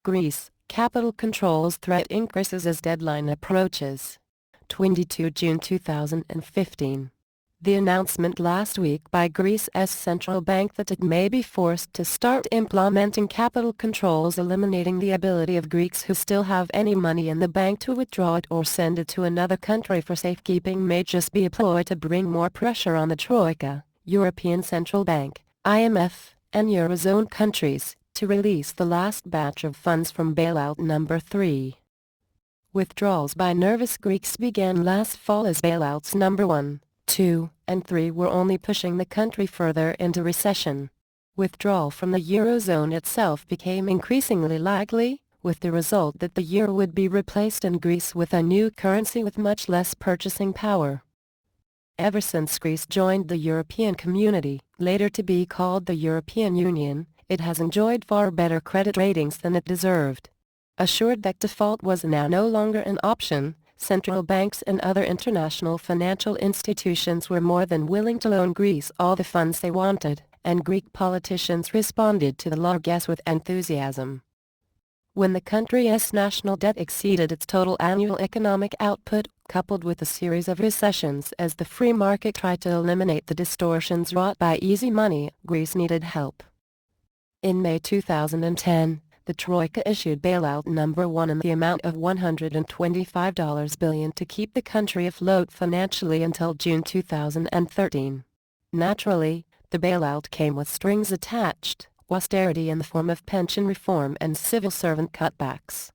Greece, capital controls threat increases as deadline approaches. 22 June 2015. The announcement last week by Greece's central bank that it may be forced to start implementing capital controls eliminating the ability of Greeks who still have any money in the bank to withdraw it or send it to another country for safekeeping may just be a ploy to bring more pressure on the Troika, European Central Bank, IMF, and eurozone countries, to release the last batch of funds from Bailout Number 3. Withdrawals by nervous Greeks began last fall as bailouts number 1, 2, and 3 were only pushing the country further into recession. Withdrawal from the eurozone itself became increasingly likely, with the result that the euro would be replaced in Greece with a new currency with much less purchasing power. Ever since Greece joined the European Community, later to be called the European Union, it has enjoyed far better credit ratings than it deserved. Assured that default was now no longer an option, central banks and other international financial institutions were more than willing to loan Greece all the funds they wanted, and Greek politicians responded to the largesse with enthusiasm. When the country's national debt exceeded its total annual economic output, coupled with a series of recessions as the free market tried to eliminate the distortions wrought by easy money, Greece needed help. In May 2010, the Troika issued Bailout Number One in the amount of $125 billion to keep the country afloat financially until June 2013. Naturally, the bailout came with strings attached, austerity in the form of pension reform and civil servant cutbacks.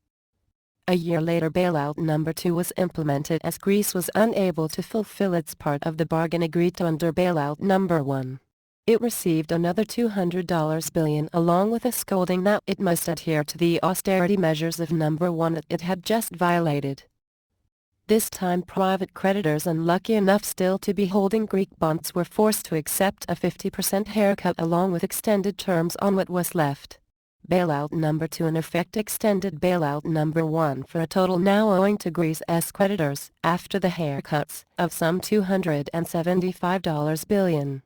A year later Bailout Number 2 was implemented as Greece was unable to fulfill its part of the bargain agreed to under Bailout Number 1. It received another $200 billion along with a scolding that it must adhere to the austerity measures of Number 1 that it had just violated. This time private creditors unlucky enough still to be holding Greek bonds were forced to accept a 50% haircut along with extended terms on what was left. Bailout Number 2 in effect extended Bailout Number 1 for a total now owing to Greece's creditors, after the haircuts, of some $275 billion.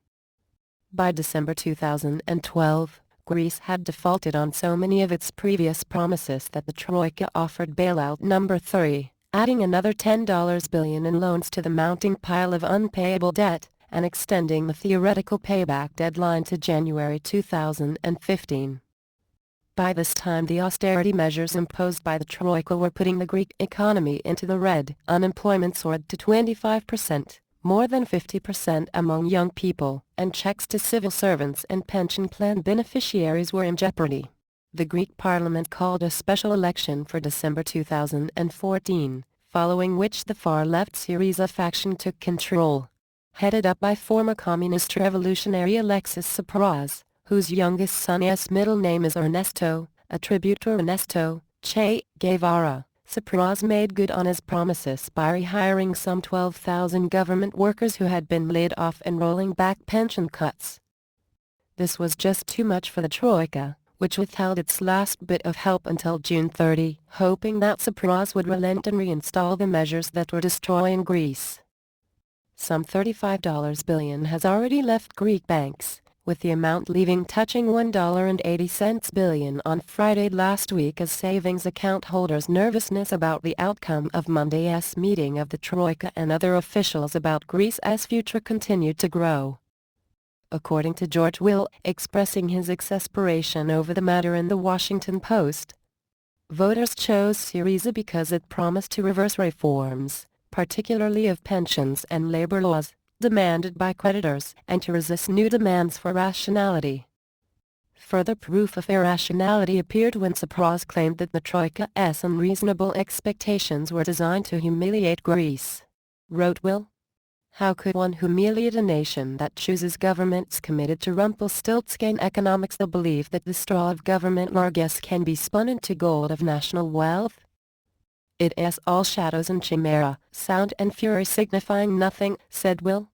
By December 2012, Greece had defaulted on so many of its previous promises that the Troika offered Bailout Number 3, adding another $10 billion in loans to the mounting pile of unpayable debt, and extending the theoretical payback deadline to January 2015. By this time the austerity measures imposed by the Troika were putting the Greek economy into the red. Unemployment soared to 25%. More than 50% among young people, and checks to civil servants and pension plan beneficiaries were in jeopardy. The Greek parliament called a special election for December 2014, following which the far-left Syriza faction took control. Headed up by former communist revolutionary Alexis Tsipras, whose youngest son's middle name is Ernesto, a tribute to Ernesto Che Guevara. Tsipras made good on his promises by rehiring some 12,000 government workers who had been laid off and rolling back pension cuts. This was just too much for the Troika, which withheld its last bit of help until June 30, hoping that Tsipras would relent and reinstall the measures that were destroying Greece. Some $35 billion has already left Greek banks, with the amount leaving touching $1.80 billion on Friday last week as savings account holders' nervousness about the outcome of Monday's meeting of the Troika and other officials about Greece's future continued to grow. According to George Will, expressing his exasperation over the matter in the Washington Post, voters chose Syriza because it promised to reverse reforms, particularly of pensions and labor laws, demanded by creditors, and to resist new demands for rationality. Further proof of irrationality appeared when Tsipras claimed that the Troika's unreasonable expectations were designed to humiliate Greece. Wrote Will, "How could one humiliate a nation that chooses governments committed to Rumpelstiltskin economics that believe that the straw of government largesse can be spun into gold of national wealth? It is all shadows and chimera, sound and fury signifying nothing," said Will.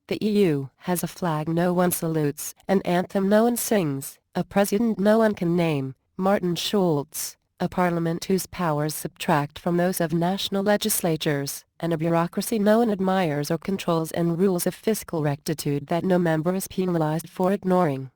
The EU has a flag no one salutes, an anthem no one sings, a president no one can name, Martin Schulz, a parliament whose powers subtract from those of national legislatures, and a bureaucracy no one admires or controls, and rules of fiscal rectitude that no member is penalized for ignoring.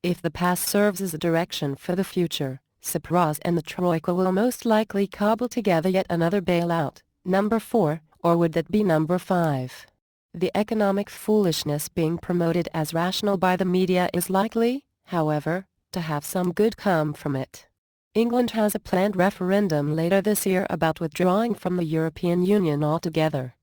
If the past serves as a direction for the future, Tsipras and the Troika will most likely cobble together yet another bailout, number 4, or would that be number 5? The economic foolishness being promoted as rational by the media is likely, however, to have some good come from it. England has a planned referendum later this year about withdrawing from the European Union altogether.